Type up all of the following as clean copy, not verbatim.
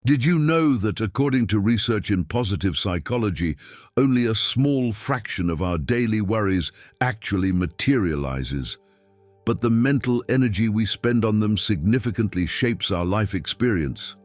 Did you know that, according to research in positive psychology, only a small fraction of our daily worries actually materializes? But the mental energy we spend on them significantly shapes our life experience.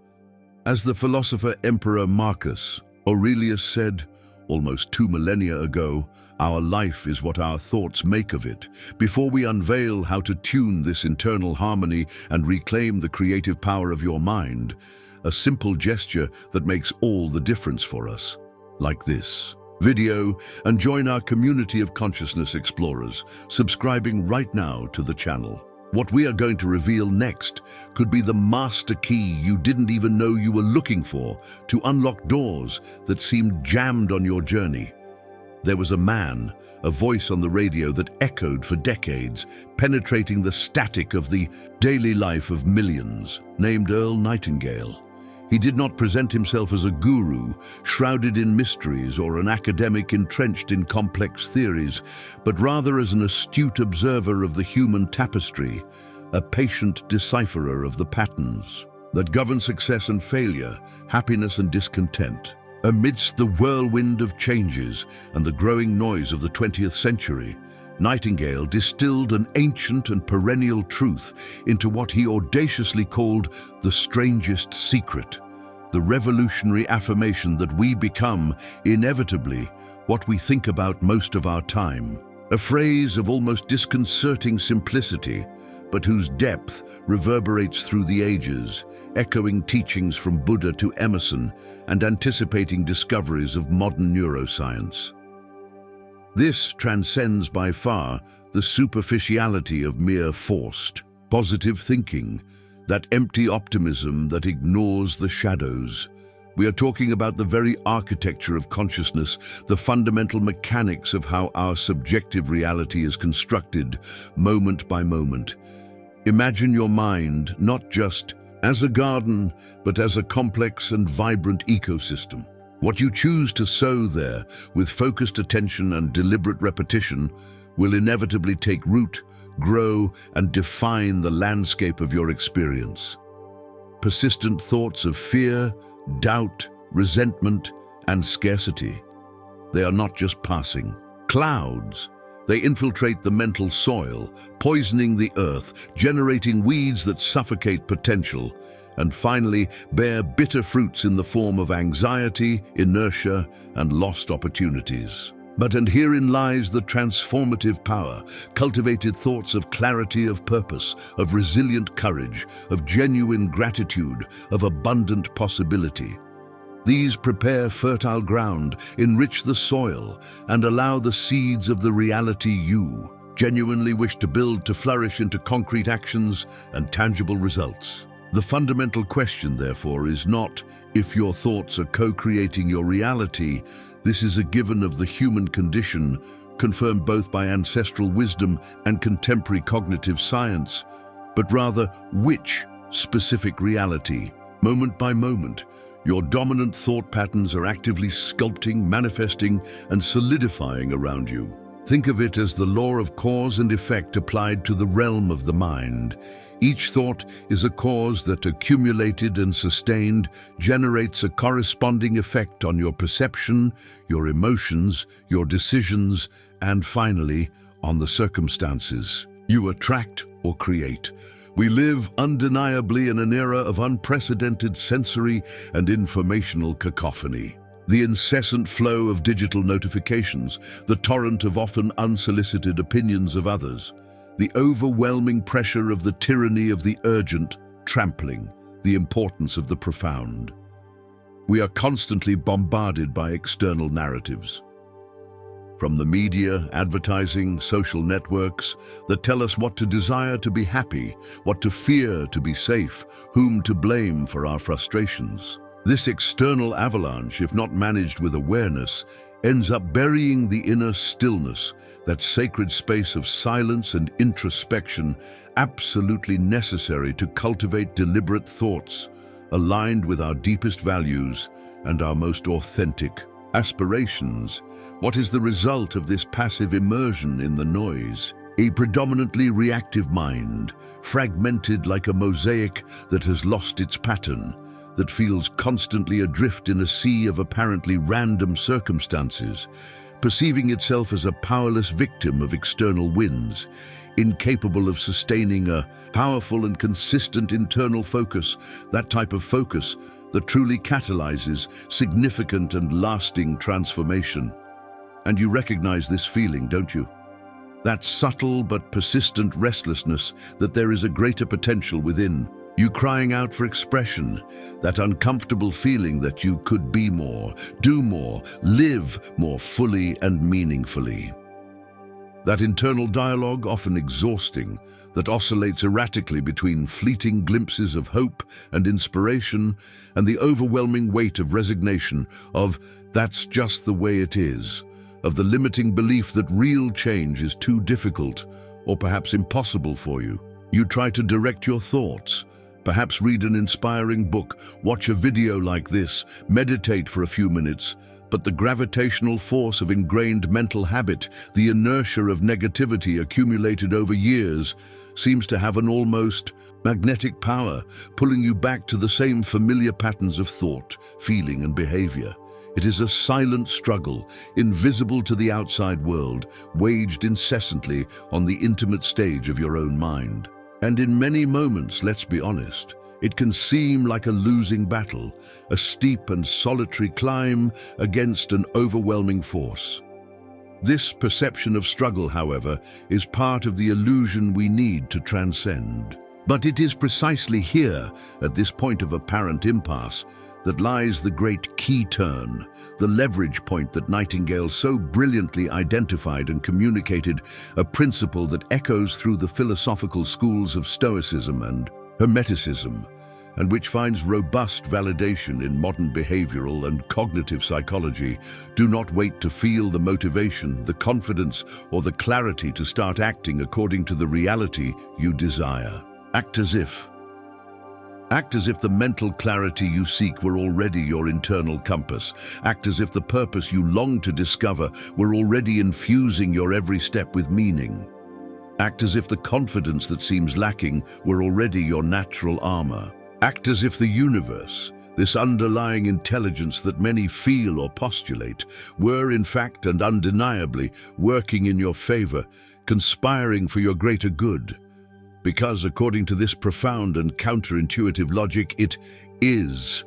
As the philosopher Emperor Marcus Aurelius said, almost 2 millennia ago, our life is what our thoughts make of it. Before we unveil how to tune this internal harmony and reclaim the creative power of your mind, a simple gesture that makes all the difference for us, like this video, and join our community of consciousness explorers, subscribing right now to the channel. What we are going to reveal next could be the master key you didn't even know you were looking for to unlock doors that seemed jammed on your journey. There was a man, a voice on the radio that echoed for decades, penetrating the static of the daily life of millions, named Earl Nightingale. He did not present himself as a guru, shrouded in mysteries, or an academic entrenched in complex theories, but rather as an astute observer of the human tapestry, a patient decipherer of the patterns that govern success and failure, happiness and discontent. Amidst the whirlwind of changes and the growing noise of the 20th century, Nightingale distilled an ancient and perennial truth into what he audaciously called the strangest secret, the revolutionary affirmation that we become, inevitably, what we think about most of our time. A phrase of almost disconcerting simplicity, but whose depth reverberates through the ages, echoing teachings from Buddha to Emerson and anticipating discoveries of modern neuroscience. This transcends by far the superficiality of mere forced, positive thinking, that empty optimism that ignores the shadows. We are talking about the very architecture of consciousness, the fundamental mechanics of how our subjective reality is constructed, moment by moment. Imagine your mind not just as a garden, but as a complex and vibrant ecosystem. What you choose to sow there, with focused attention and deliberate repetition, will inevitably take root, grow, and define the landscape of your experience. Persistent thoughts of fear, doubt, resentment, and scarcity. They are not just passing clouds. They infiltrate the mental soil, poisoning the earth, generating weeds that suffocate potential, and finally bear bitter fruits in the form of anxiety, inertia, and lost opportunities. And herein lies the transformative power, cultivated thoughts of clarity of purpose, of resilient courage, of genuine gratitude, of abundant possibility. These prepare fertile ground, enrich the soil, and allow the seeds of the reality you genuinely wish to build to flourish into concrete actions and tangible results. The fundamental question, therefore, is not if your thoughts are co-creating your reality. This is a given of the human condition, confirmed both by ancestral wisdom and contemporary cognitive science, but rather which specific reality, moment by moment, your dominant thought patterns are actively sculpting, manifesting, and solidifying around you. Think of it as the law of cause and effect applied to the realm of the mind. Each thought is a cause that, accumulated and sustained, generates a corresponding effect on your perception, your emotions, your decisions, and finally, on the circumstances you attract or create. We live undeniably in an era of unprecedented sensory and informational cacophony. The incessant flow of digital notifications, the torrent of often unsolicited opinions of others, the overwhelming pressure of the tyranny of the urgent, trampling the importance of the profound. We are constantly bombarded by external narratives, from the media, advertising, social networks, that tell us what to desire to be happy, what to fear to be safe, whom to blame for our frustrations. This external avalanche, if not managed with awareness, ends up burying the inner stillness, that sacred space of silence and introspection, absolutely necessary to cultivate deliberate thoughts, aligned with our deepest values and our most authentic aspirations. What is the result of this passive immersion in the noise? A predominantly reactive mind, fragmented like a mosaic that has lost its pattern. that feels constantly adrift in a sea of apparently random circumstances, perceiving itself as a powerless victim of external winds, incapable of sustaining a powerful and consistent internal focus, that type of focus that truly catalyzes significant and lasting transformation. And you recognize this feeling, don't you? That subtle but persistent restlessness that there is a greater potential within, you crying out for expression, that uncomfortable feeling that you could be more, do more, live more fully and meaningfully. That internal dialogue, often exhausting, that oscillates erratically between fleeting glimpses of hope and inspiration and the overwhelming weight of resignation, of "that's just the way it is," of the limiting belief that real change is too difficult or perhaps impossible for you. You try to direct your thoughts, perhaps read an inspiring book, watch a video like this, meditate for a few minutes, but the gravitational force of ingrained mental habit, the inertia of negativity accumulated over years, seems to have an almost magnetic power, pulling you back to the same familiar patterns of thought, feeling, and behavior. It is a silent struggle, invisible to the outside world, waged incessantly on the intimate stage of your own mind. And in many moments, let's be honest, it can seem like a losing battle, a steep and solitary climb against an overwhelming force. This perception of struggle, however, is part of the illusion we need to transcend. But it is precisely here, at this point of apparent impasse, that lies the great key turn, the leverage point that Nightingale so brilliantly identified and communicated, a principle that echoes through the philosophical schools of Stoicism and Hermeticism, and which finds robust validation in modern behavioral and cognitive psychology. Do not wait to feel the motivation, the confidence, or the clarity to start acting according to the reality you desire. Act as if the mental clarity you seek were already your internal compass. Act as if the purpose you long to discover were already infusing your every step with meaning. Act as if the confidence that seems lacking were already your natural armor. Act as if the universe, this underlying intelligence that many feel or postulate, were in fact and undeniably working in your favor, conspiring for your greater good. Because according to this profound and counterintuitive logic, it is,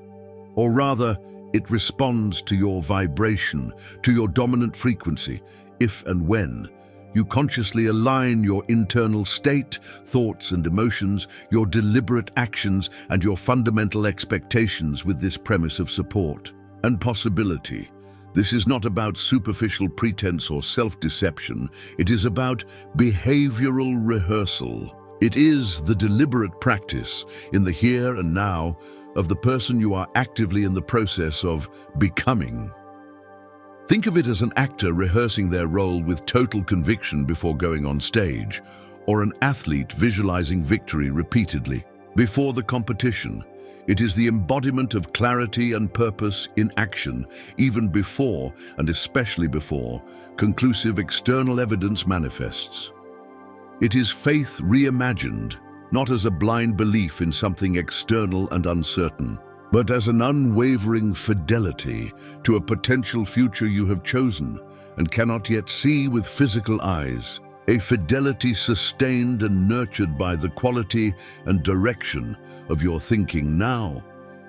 or rather, it responds to your vibration, to your dominant frequency, if and when you consciously align your internal state, thoughts and emotions, your deliberate actions and your fundamental expectations with this premise of support and possibility. This is not about superficial pretense or self-deception. It is about behavioral rehearsal. It is the deliberate practice in the here and now of the person you are actively in the process of becoming. Think of it as an actor rehearsing their role with total conviction before going on stage, or an athlete visualizing victory repeatedly. Before the competition, it is the embodiment of clarity and purpose in action, even before, and especially before, conclusive external evidence manifests. It is faith reimagined, not as a blind belief in something external and uncertain, but as an unwavering fidelity to a potential future you have chosen and cannot yet see with physical eyes, a fidelity sustained and nurtured by the quality and direction of your thinking now.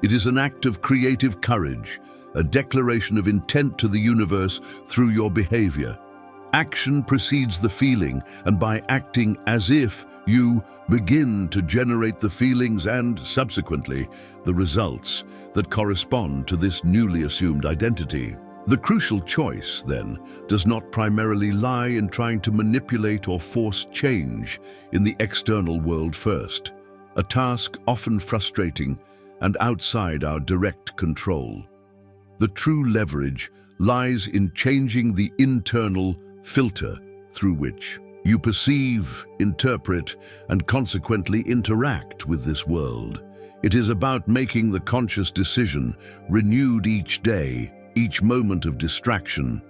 It is an act of creative courage, a declaration of intent to the universe through your behavior. Action precedes the feeling, and by acting as if, you begin to generate the feelings and, subsequently, the results that correspond to this newly assumed identity. The crucial choice, then, does not primarily lie in trying to manipulate or force change in the external world first, a task often frustrating and outside our direct control. The true leverage lies in changing the internal filter through which you perceive, interpret, and consequently interact with this world. It is about making the conscious decision, renewed each day, each moment of distraction,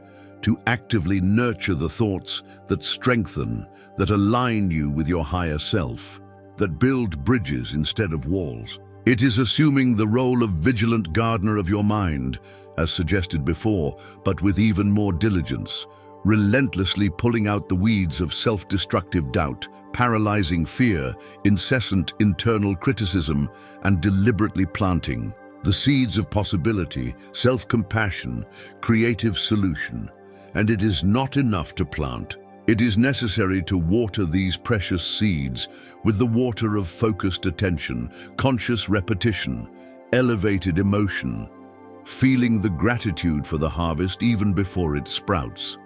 to actively nurture the thoughts that strengthen, that align you with your higher self, that build bridges instead of walls. It is assuming the role of vigilant gardener of your mind, as suggested before, but with even more diligence, relentlessly pulling out the weeds of self-destructive doubt, paralyzing fear, incessant internal criticism, and deliberately planting the seeds of possibility, self-compassion, creative solution. And it is not enough to plant. It is necessary to water these precious seeds with the water of focused attention, conscious repetition, elevated emotion, feeling the gratitude for the harvest even before it sprouts.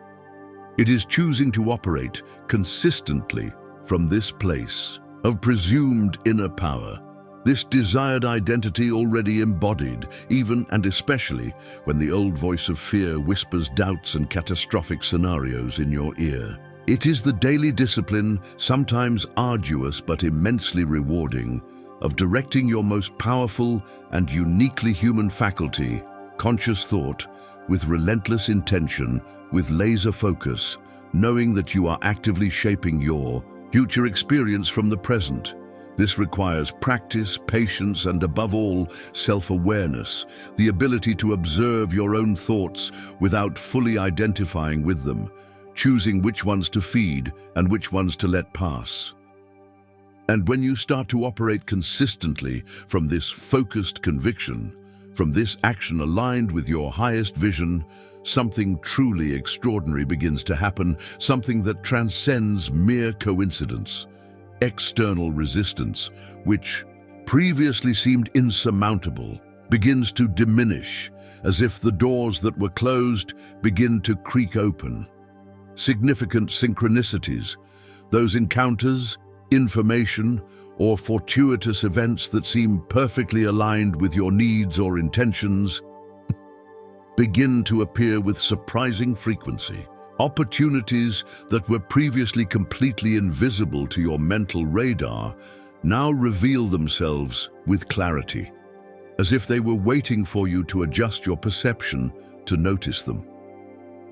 It is choosing to operate consistently from this place of presumed inner power, this desired identity already embodied, even and especially when the old voice of fear whispers doubts and catastrophic scenarios in your ear. It is the daily discipline, sometimes arduous but immensely rewarding, of directing your most powerful and uniquely human faculty, conscious thought, with relentless intention, with laser focus, knowing that you are actively shaping your future experience from the present. This requires practice, patience, and above all, self-awareness, the ability to observe your own thoughts without fully identifying with them, choosing which ones to feed and which ones to let pass. And when you start to operate consistently from this focused conviction, from this action aligned with your highest vision, something truly extraordinary begins to happen, something that transcends mere coincidence. External resistance, which previously seemed insurmountable, begins to diminish, as if the doors that were closed begin to creak open. Significant synchronicities, those encounters, information, or fortuitous events that seem perfectly aligned with your needs or intentions, begin to appear with surprising frequency. Opportunities that were previously completely invisible to your mental radar now reveal themselves with clarity, as if they were waiting for you to adjust your perception to notice them.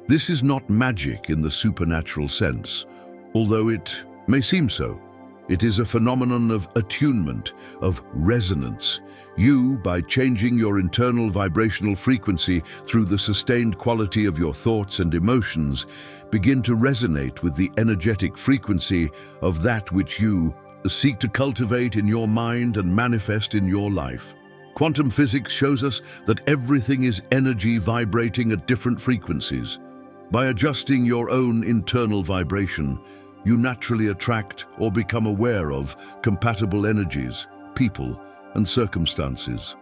This is not magic in the supernatural sense, although it may seem so. It is a phenomenon of attunement, of resonance. You, by changing your internal vibrational frequency through the sustained quality of your thoughts and emotions, begin to resonate with the energetic frequency of that which you seek to cultivate in your mind and manifest in your life. Quantum physics shows us that everything is energy vibrating at different frequencies. By adjusting your own internal vibration, you naturally attract or become aware of compatible energies, people, and circumstances.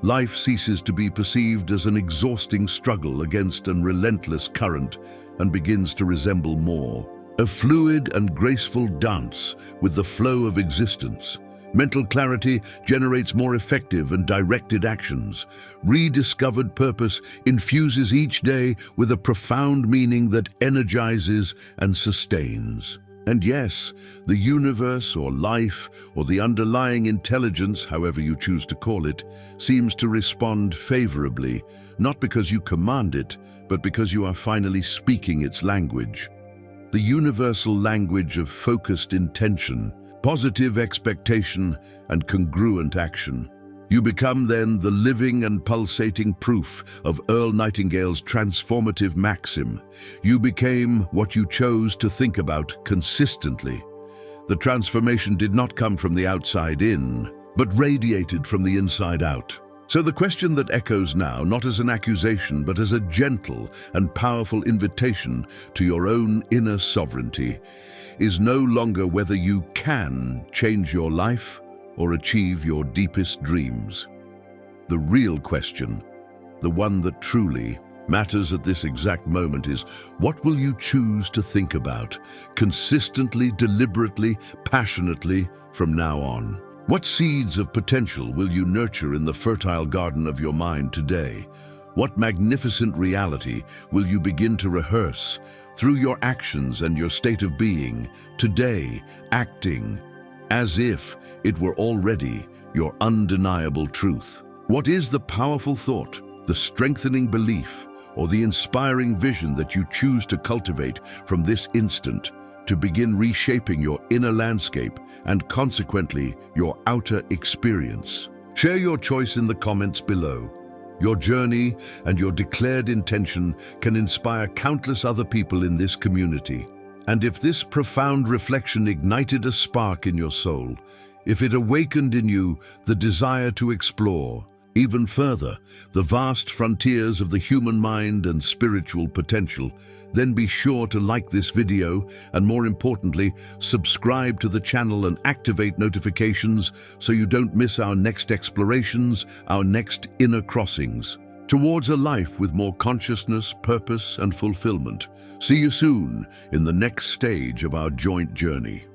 Life ceases to be perceived as an exhausting struggle against an relentless current and begins to resemble more a fluid and graceful dance with the flow of existence. Mental clarity generates more effective and directed actions. Rediscovered purpose infuses each day with a profound meaning that energizes and sustains. And yes, the universe or life or the underlying intelligence, however you choose to call it, seems to respond favorably, not because you command it, but because you are finally speaking its language. The universal language of focused intention, positive expectation, and congruent action. You become then the living and pulsating proof of Earl Nightingale's transformative maxim. You became what you chose to think about consistently. The transformation did not come from the outside in, but radiated from the inside out. So the question that echoes now, not as an accusation, but as a gentle and powerful invitation to your own inner sovereignty, is no longer whether you can change your life or achieve your deepest dreams. The real question, the one that truly matters at this exact moment, is what will you choose to think about, consistently, deliberately, passionately, from now on? What seeds of potential will you nurture in the fertile garden of your mind today? What magnificent reality will you begin to rehearse through your actions and your state of being, today, acting as if it were already your undeniable truth? What is the powerful thought, the strengthening belief, or the inspiring vision that you choose to cultivate from this instant to begin reshaping your inner landscape and consequently your outer experience? Share your choice in the comments below. Your journey and your declared intention can inspire countless other people in this community. And if this profound reflection ignited a spark in your soul, if it awakened in you the desire to explore, even further, the vast frontiers of the human mind and spiritual potential, then be sure to like this video and, more importantly, subscribe to the channel and activate notifications so you don't miss our next explorations, our next inner crossings, towards a life with more consciousness, purpose, and fulfillment. See you soon in the next stage of our joint journey.